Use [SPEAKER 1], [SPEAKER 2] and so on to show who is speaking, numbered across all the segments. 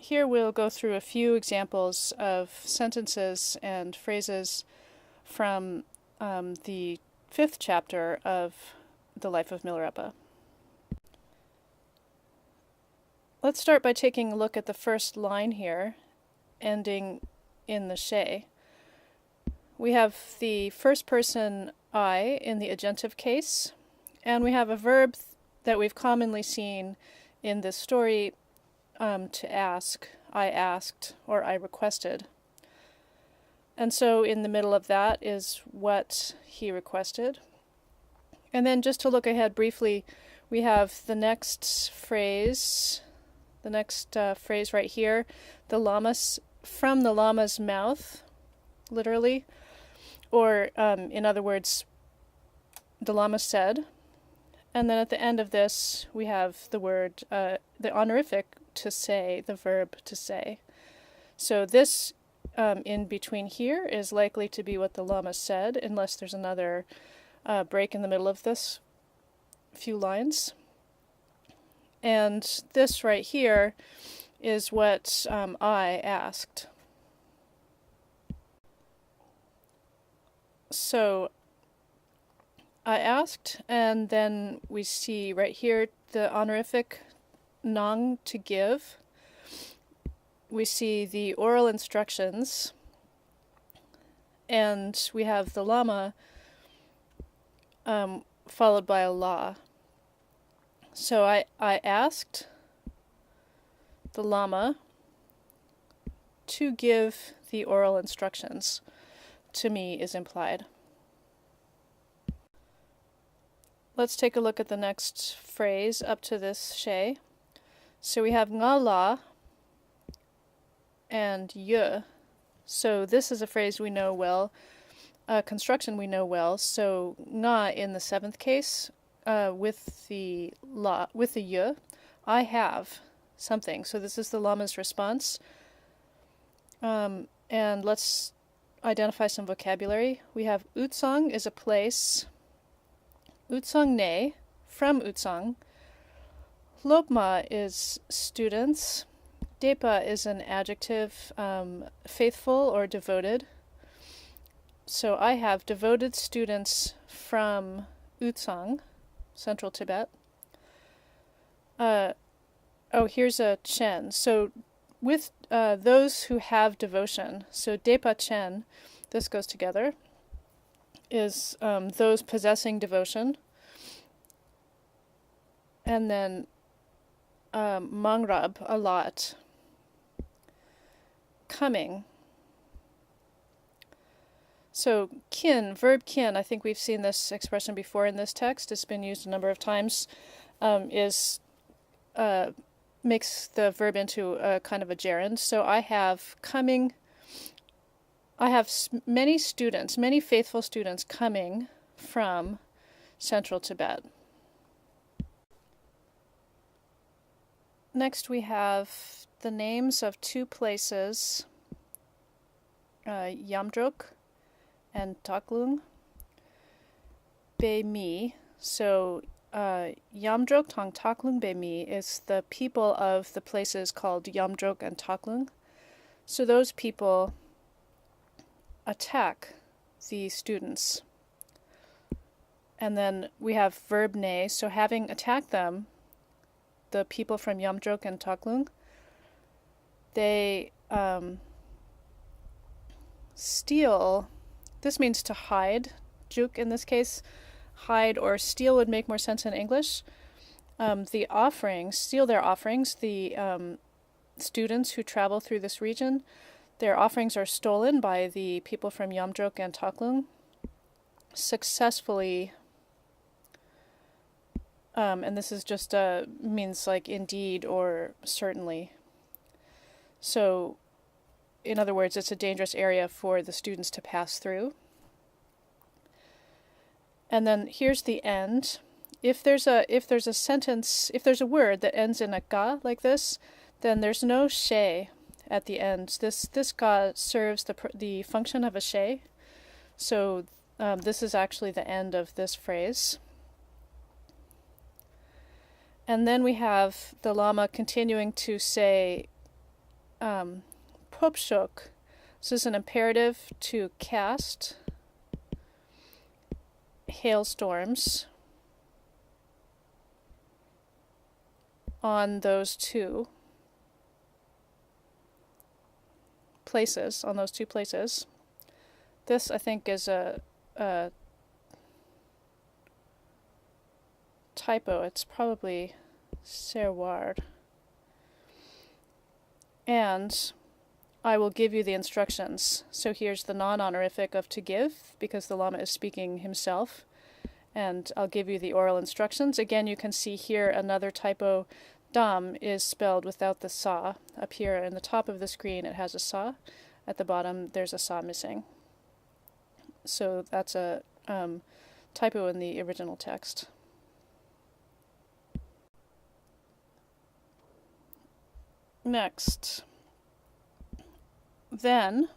[SPEAKER 1] here we'll go through a few examples of sentences and phrases from the 5th chapter of the Life of Milarepa. Let's start by taking a look at the first line here, ending in the she. We have the first person I in the agentive case, and we have a verb that we've commonly seen in this story, to ask, I asked, or I requested. And so in the middle of that is what he requested. And then just to look ahead briefly, we have the next phrase right here, from the Lama's mouth, literally, or in other words, the Lama said. And then at the end of this, we have the word, the honorific to say, the verb to say. So this in between here is likely to be what the Lama said, unless there's another break in the middle of this few lines. And this right here is what I asked. So I asked, and then we see right here the honorific nang, to give. We see the oral instructions, and we have the Lama followed by a law. So I asked the Lama to give the oral instructions. To me is implied. Let's take a look at the next phrase up to this she. So we have nga la and ye. So this is a phrase we know well, construction we know well. So nga in the 7th case, with the ye, I have something. So this is the Lama's response. And let's identify some vocabulary. We have Utsang is a place. Utsang ne, from Utsang. Lopma is students. Depa is an adjective, faithful or devoted. So I have devoted students from Utsang, Central Tibet. Here's a chen. So with those who have devotion, so Depa chen, this goes together, is those possessing devotion. And then mangrab, a lot. Coming. So kin, verb kin, I think we've seen this expression before in this text. It's been used a number of times. Makes the verb into a kind of a gerund. So I have coming. I have many students, many faithful students coming from Central Tibet. Next we have the names of two places, Yamdrok and Taklung. Be mi. So Yamdrok Tong Taklung Be mi is the people of the places called Yamdrok and Taklung. So those people attack the students. And then we have verb ne, so having attacked them, the people from Yamdrok and Taklung, they steal. This means to hide. Juk in this case, hide or steal would make more sense in English. The offerings, steal their offerings. The students who travel through this region, their offerings are stolen by the people from Yamdrok and Taklung successfully. And this is just means like indeed or certainly. So, in other words, it's a dangerous area for the students to pass through. And then here's the end. If there's a sentence, if there's a word that ends in a ga like this, then there's no she at the end. This ga serves the function of a she. So this is actually the end of this phrase. And then we have the Lama continuing to say Popshok. This is an imperative to cast hailstorms on those two places, This, I think, is a typo. It's probably serward. And I will give you the instructions. So here's the non-honorific of to give, because the Lama is speaking himself. And I'll give you the oral instructions. Again, you can see here another typo. Dam is spelled without the sa. Up here in the top of the screen it has a sa. At the bottom there's a sa missing. So that's a typo in the original text. Next. Then,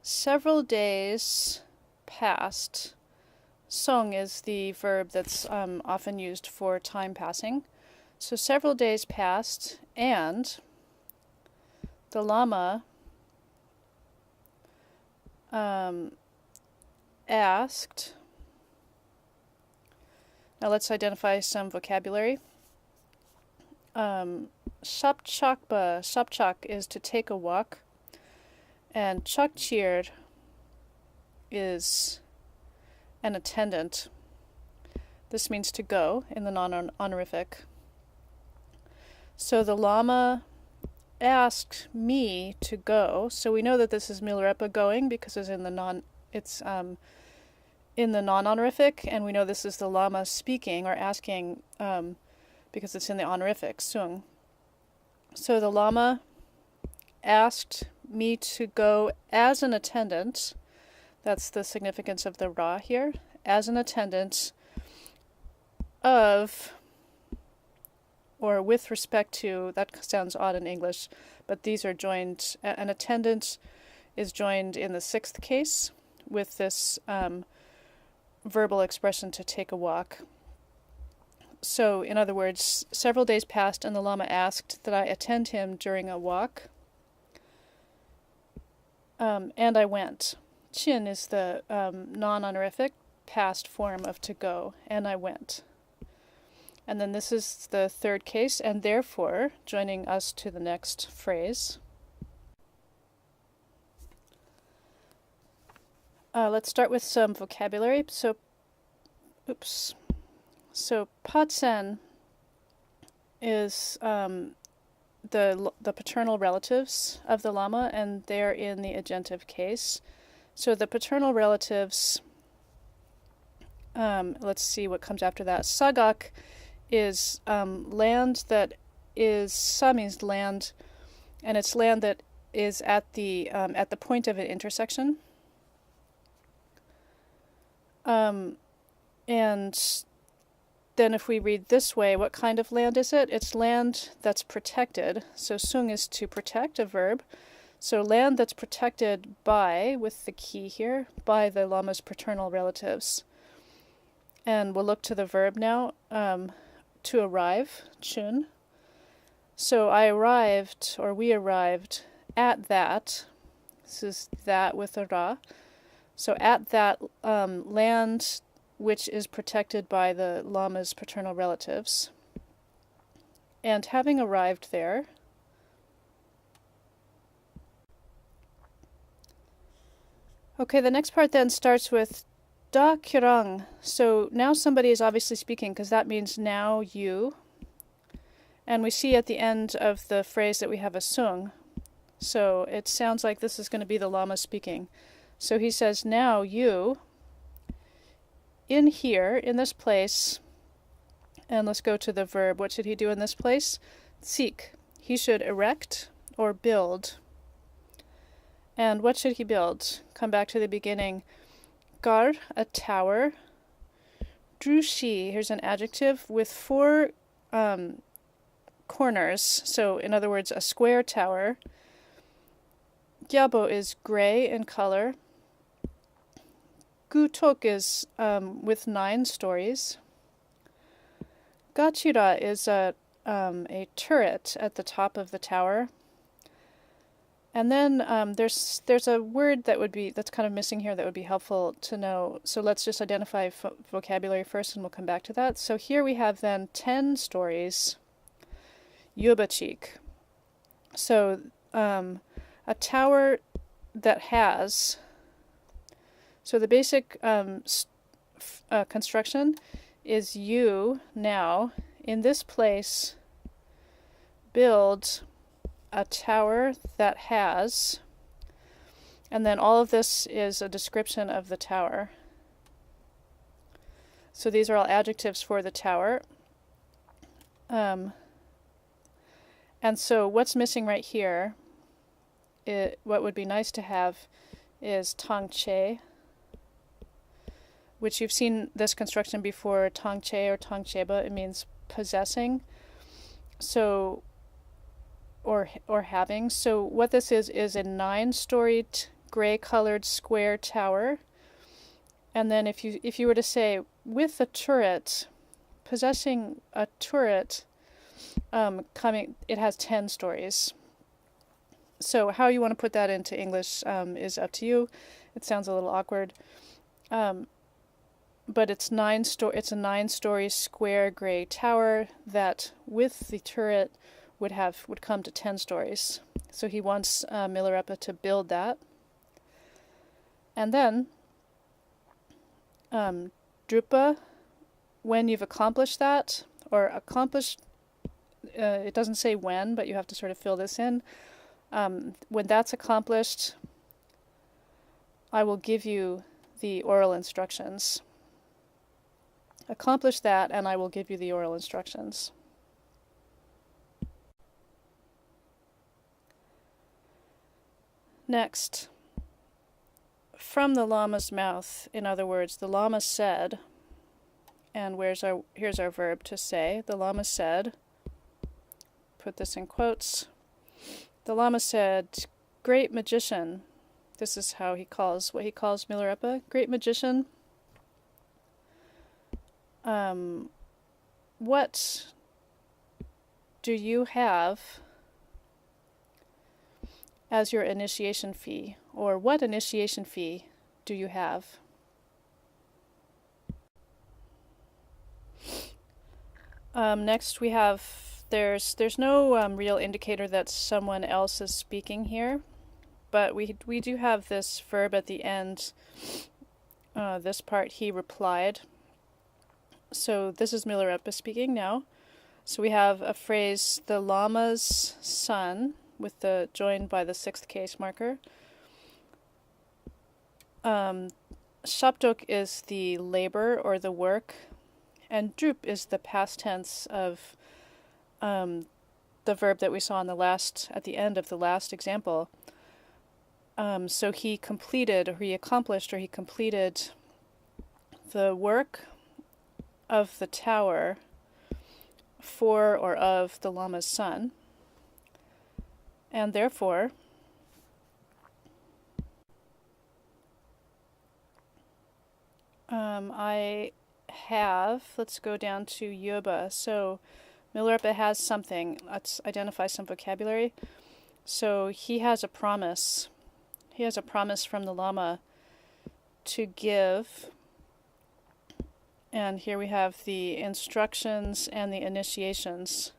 [SPEAKER 1] several days passed. Song is the verb that's often used for time passing. So several days passed, and the Lama asked. Now let's identify some vocabulary. Shapchakba. Shapchak is to take a walk, and chakchir is an attendant. This means to go in the non-honorific. So the Lama asked me to go. So we know that this is Milarepa going because it's in the non-honorific, and we know this is the Lama speaking or asking because it's in the honorific, sung. So the Lama asked me to go as an attendant. That's the significance of the ra here. As an attendant of, or with respect to, that sounds odd in English, but these are joined. An attendant is joined in the sixth case with this verbal expression to take a walk. So, in other words, several days passed and the Lama asked that I attend him during a walk. And I went. Chin is the non-honorific past form of to go, and I went. And then this is the third case, and therefore, joining us to the next phrase. Let's start with some vocabulary. So patsen is the paternal relatives of the Lama, and they're in the agentive case. So the paternal relatives, let's see what comes after that. Sagak is land that is, sa means land, and it's land that is at the point of an intersection. And then if we read this way, what kind of land is it? It's land that's protected. So sung is to protect, a verb. So land that's protected by, with the key here, by the Lama's paternal relatives. And we'll look to the verb now, to arrive, chun. So I arrived, or we arrived, at that. This is that with a ra. So at that land which is protected by the Lama's paternal relatives. And having arrived there, okay, the next part then starts with da kirang. So now somebody is obviously speaking, because that means now you. And we see at the end of the phrase that we have a sung. So it sounds like this is going to be the Lama speaking. So he says, now you, in here, in this place, and let's go to the verb. What should he do in this place? Seek. He should erect or build. And what should he build? Come back to the beginning. Gar, a tower. Drushi, here's an adjective, with 4 corners. So, in other words, a square tower. Gyabo is gray in color. Gutok is with 9 stories. Gachira is a a turret at the top of the tower. And then there's a word that's kind of missing here that would be helpful to know. So let's just identify vocabulary first, and we'll come back to that. So here we have then 10 stories, yubachik. So a tower that has. So the basic construction is you now in this place build a tower that has, and then all of this is a description of the tower. So these are all adjectives for the tower. And so what's missing right here, what would be nice to have is tangche, which you've seen this construction before, tangche or tangcheba. It means possessing. So or having. So what this is a 9-storied gray-colored square tower. And then if you were to say with a turret, possessing a turret, it has 10 stories. So how you want to put that into English is up to you. It sounds a little awkward, but it's a 9-story square gray tower that with the turret would come to 10 stories. So he wants Milarepa to build that. And then Drupa, when you've accomplished that, or accomplished, it doesn't say when, but you have to sort of fill this in. When that's accomplished, I will give you the oral instructions. Accomplish that, and I will give you the oral instructions. Next, from the Lama's mouth, in other words, the Lama said, and here's our verb to say, the Lama said, put this in quotes, the Lama said, great magician, this is what he calls Milarepa, great magician, what do you have as your initiation fee, or what initiation fee do you have? Next we have, there's no real indicator that someone else is speaking here, but we do have this verb at the end, this part, he replied. So this is Milarepa speaking now. So we have a phrase, the Lama's son, with the joined by the 6th case marker. Shapdok is the labor or the work, and drup is the past tense of the verb that we saw at the end of the last example. So he accomplished the work of the tower for or of the Lama's son. And therefore, let's go down to Yoba. So Milarepa has something. Let's identify some vocabulary. So he has a promise. He has a promise from the Lama to give. And here we have the instructions and the initiations.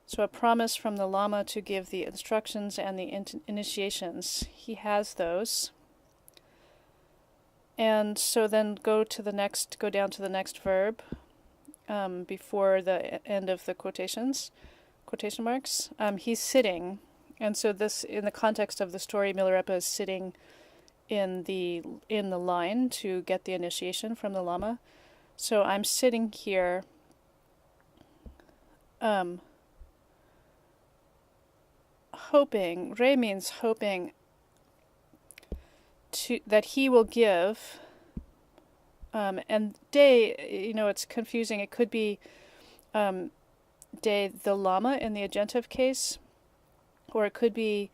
[SPEAKER 1] So a promise from the Lama to give the instructions and the initiations. He has those. And so then go down to the next verb before the end of the quotation marks. He's sitting. And so this, in the context of the story, Milarepa is sitting in the line to get the initiation from the Lama. So I'm sitting here hoping, Re means hoping, that he will give, and De, it's confusing. It could be De, the Lama in the agentive case, or it could be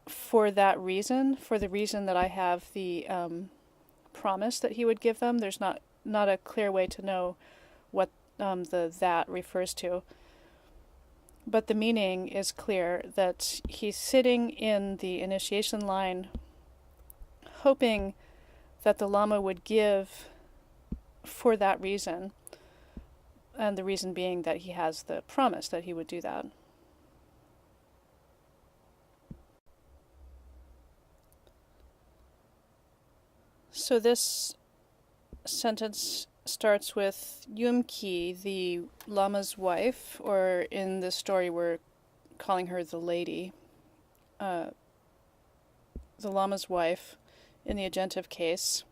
[SPEAKER 1] for the reason that I have the promise that he would give them. There's not a clear way to know what that refers to. but the meaning is clear, that he's sitting in the initiation line hoping that the Lama would give for that reason, and the reason being that he has the promise that he would do that. So this sentence starts with Yumki, the Lama's wife, or in this story we're calling her the lady, the Lama's wife in the agentive case,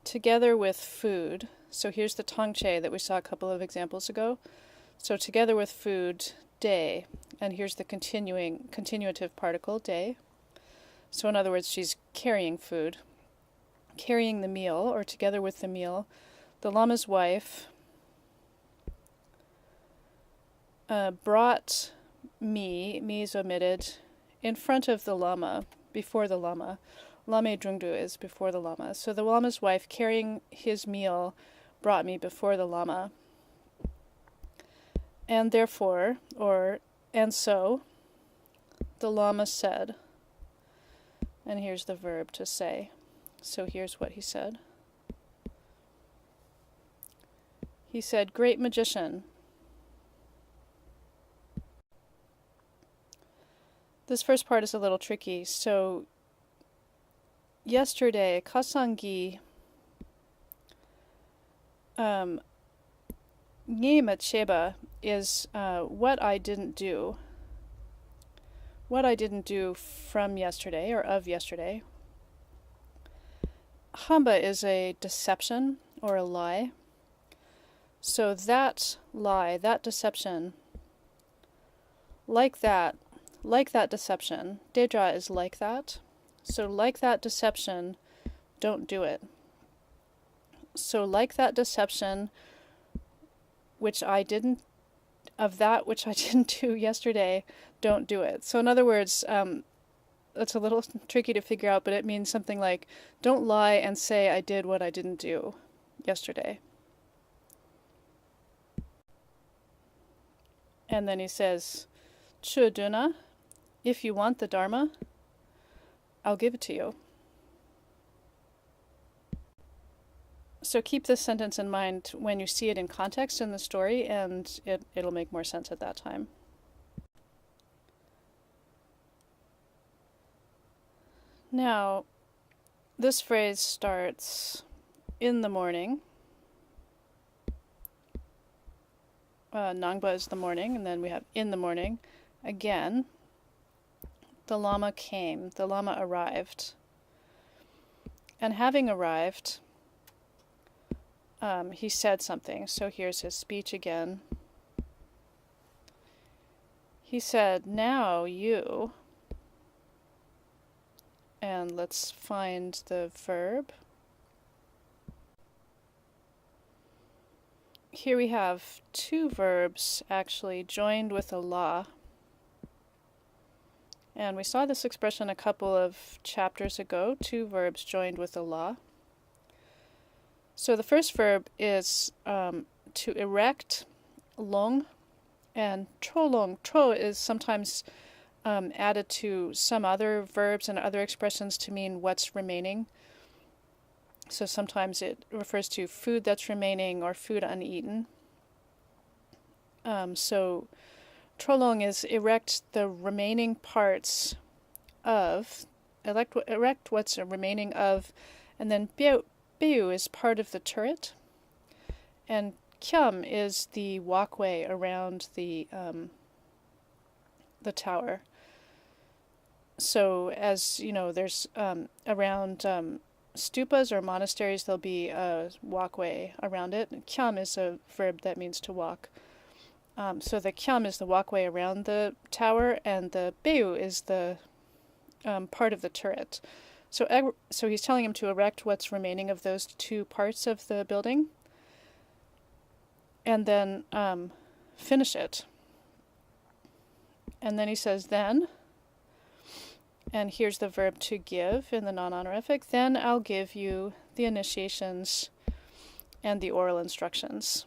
[SPEAKER 1] together with food. So here's the tongche that we saw a couple of examples ago. So together with food, day, and here's the continuative particle, day. So in other words, she's carrying food, carrying the meal, or together with the meal. The Lama's wife brought me is omitted, in front of the Lama, before the Lama. Lame Drungdu is before the Lama. So the Lama's wife carrying his meal brought me before the Lama. And therefore, and so, the Lama said, and here's the verb to say. So here's what he said. He said, "Great magician." This first part is a little tricky. So yesterday, kasangi Nyema cheba is what I didn't do. What I didn't do from yesterday or of yesterday. Hamba is a deception or a lie. So that lie, that deception, like that deception, Dedra is like that. So like that deception, don't do it. So like that deception, which I didn't do yesterday, don't do it. So in other words, it's a little tricky to figure out, but it means something like, don't lie and say I did what I didn't do yesterday. And then he says, Chuduna, if you want the Dharma, I'll give it to you. So keep this sentence in mind when you see it in context in the story, and it'll make more sense at that time. Now, this phrase starts in the morning. Nangba is the morning, and then we have in the morning. Again, the Lama came, the Lama arrived. And having arrived, he said something. So here's his speech again. He said, "Now you," and let's find the verb. Here we have two verbs actually joined with a la. And we saw this expression a couple of chapters ago, two verbs joined with a la. So the first verb is to erect, long, and tro long. Tro is sometimes added to some other verbs and other expressions to mean what's remaining. So sometimes it refers to food that's remaining or food uneaten. So trolong is erect the remaining parts of, erect what's remaining of, and then biu is part of the turret, and kyam is the walkway around the tower. So as you know, there's around stupas or monasteries, there'll be a walkway around it. Kyam is a verb that means to walk. So the kyam is the walkway around the tower, and the beu is the part of the turret. So he's telling him to erect what's remaining of those two parts of the building, and then finish it. And then he says, then, and here's the verb to give in the non-honorific, then I'll give you the initiations and the oral instructions.